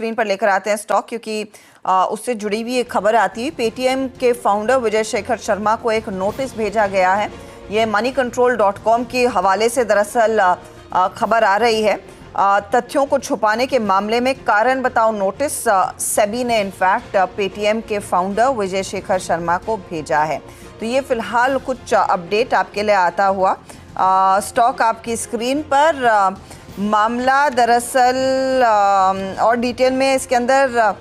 Screen पर लेकर आते हैं स्टॉक, क्योंकि उससे जुड़ी हुई एक खबर आती है। पेटीएम के फाउंडर विजय शेखर शर्मा को एक नोटिस भेजा गया है। ये moneycontrol.com के हवाले से दरअसल खबर आ रही है। तथ्यों को छुपाने के मामले में कारण बताओ नोटिस सेबी ने इनफैक्ट पेटीएम के फाउंडर विजय शेखर शर्मा को भेजा है। तो ये फिलहाल कुछ अपडेट आपके लिए आता हुआ। स्टॉक आपकी स्क्रीन पर। मामला दरअसल और डिटेल में इसके अंदर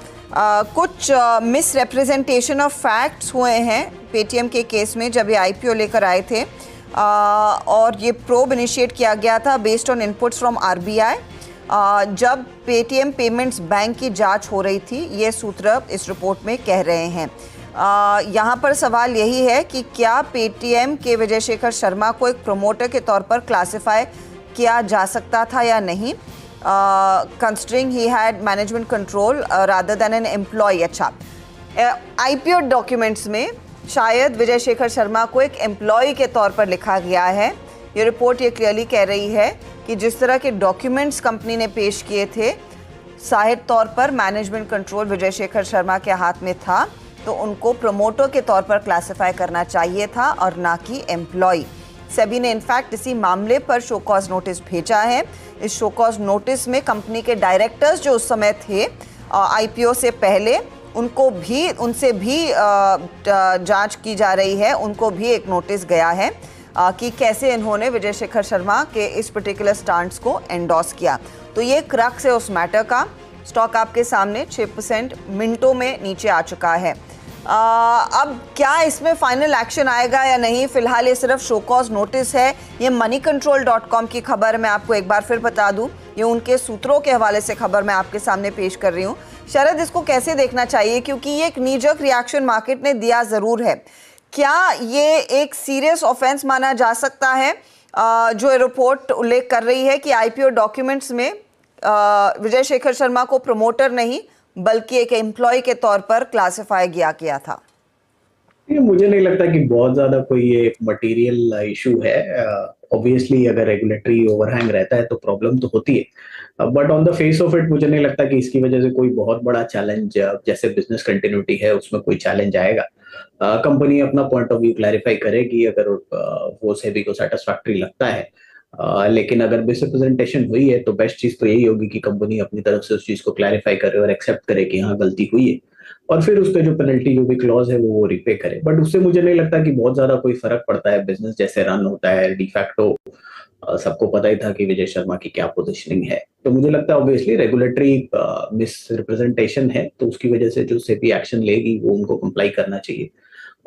कुछ मिस रिप्रेजेंटेशन ऑफ फैक्ट्स हुए हैं पेटीएम के केस में जब ये आईपीओ लेकर आए थे, और ये प्रोब इनिशिएट किया गया था based on inputs from RBI जब पेटीएम पेमेंट्स बैंक की जांच हो रही थी, ये सूत्र इस रिपोर्ट में कह रहे हैं। यहाँ पर सवाल यही है कि क्या पेटीएम के विजय शेखर शर्मा को एक प्रमोटर के तौर पर क्लासिफाई किया जा सकता था या नहीं, considering he had management control rather than an employ. अच्छा, आईपीओ डॉक्यूमेंट्स में शायद विजय शेखर शर्मा को एक एम्प्लॉय के तौर पर लिखा गया है। ये रिपोर्ट ये क्लियरली कह रही है कि जिस तरह के डॉक्यूमेंट्स कंपनी ने पेश किए थे, जाहिर तौर पर मैनेजमेंट कंट्रोल विजय शेखर शर्मा के हाथ में था, तो उनको प्रमोटर के तौर पर क्लासिफाई करना चाहिए था और ना कि एम्प्लॉय। सेबी ने इनफैक्ट इसी मामले पर शो कॉज नोटिस भेजा है। इस शो कॉज नोटिस में कंपनी के डायरेक्टर्स जो उस समय थे आईपीओ से पहले, उनसे भी जांच की जा रही है। उनको भी एक नोटिस गया है कि कैसे इन्होंने विजय शेखर शर्मा के इस पर्टिकुलर स्टांट्स को एंडोर्स किया। तो ये क्रक्स है उस मैटर का। स्टॉक आपके सामने 6% मिनटों में नीचे आ चुका है। अब क्या इसमें फाइनल एक्शन आएगा या नहीं, फिलहाल ये सिर्फ शो कॉज नोटिस है। ये moneycontrol.com की खबर मैं आपको एक बार फिर बता दूं, ये उनके सूत्रों के हवाले से खबर मैं आपके सामने पेश कर रही हूँ। शरद, इसको कैसे देखना चाहिए, क्योंकि ये एक नीजक रिएक्शन मार्केट ने दिया ज़रूर है। क्या ये एक सीरियस ऑफेंस माना जा सकता है जो रिपोर्ट उल्लेख कर रही है कि आईपीओ डॉक्यूमेंट्स में विजय शेखर शर्मा को प्रमोटर नहीं बल्कि एक एम्प्लॉय के तौर पर क्लासिफाई किया था? ये मुझे नहीं लगता कि बहुत ज्यादा कोई ये मटेरियल इशू है। ऑब्वियसली अगर रेगुलेटरी ओवरहैंग रहता है तो प्रॉब्लम तो होती है, but on the face of it मुझे नहीं लगता कि इसकी वजह से कोई बहुत बड़ा चैलेंज, जैसे बिजनेस कंटिन्यूटी है उसमें कोई चैलेंज आएगा। कंपनी अपना पॉइंट ऑफ व्यू क्लैरिफाई करेगी अगर वो सेबी को सेटिस्फैक्टरी लगता है। लेकिन अगर मिसरिप्रेजेंटेशन हुई है तो बेस्ट चीज तो यही होगी कि कंपनी अपनी तरफ से उस चीज को क्लैरिफाई करे और एक्सेप्ट करे कि हाँ गलती हुई है, और फिर उस पे जो पेनल्टी जो भी क्लॉज है वो रिपे करे। बट उससे मुझे नहीं लगता कि बहुत ज्यादा कोई फर्क पड़ता है। बिजनेस जैसे रन होता है डिफैक्टो सबको पता ही था कि विजय शर्मा की क्या पोजीशनिंग है। तो मुझे लगता है ऑब्वियसली रेगुलेटरी मिस रिप्रेजेंटेशन है, तो उसकी वजह से जो सेबी एक्शन लेगी वो उनको कंप्लाई करना चाहिए।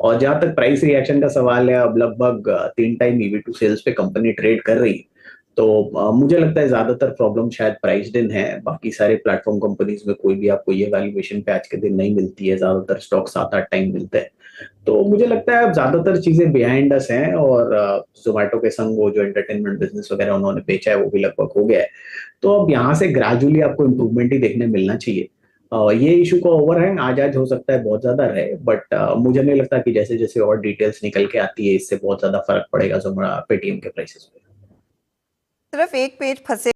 और जहां तक प्राइस रिएक्शन का सवाल है, अब लगभग 3 टाइम ईवी टू सेल्स पे कंपनी ट्रेड कर रही है, तो मुझे लगता है ज्यादातर प्रॉब्लम शायद प्राइस्ड इन है। बाकी सारे प्लेटफॉर्म कंपनीज में कोई भी आपको ये वैल्यूएशन पे आज के दिन नहीं मिलती है, ज्यादातर स्टॉक 7-8 टाइम मिलते हैं। तो मुझे लगता है अब ज्यादातर चीजें बिहाइंड अस हैं, और जोमेटो के संग वो जो एंटरटेनमेंट बिजनेस वगैरह उन्होंने बेचा है वो भी लगभग हो गया है। तो अब यहाँ से ग्रेजुअली आपको इम्प्रूवमेंट ही देखने मिलना चाहिए। ये इशू का ओवरहैंग आज हो सकता है बहुत ज्यादा रहे, बट मुझे नहीं लगता कि जैसे जैसे और डिटेल्स निकल के आती है इससे बहुत ज्यादा फर्क पड़ेगा जो पेटीएम के प्राइसेस पे। सिर्फ एक पेज फंसे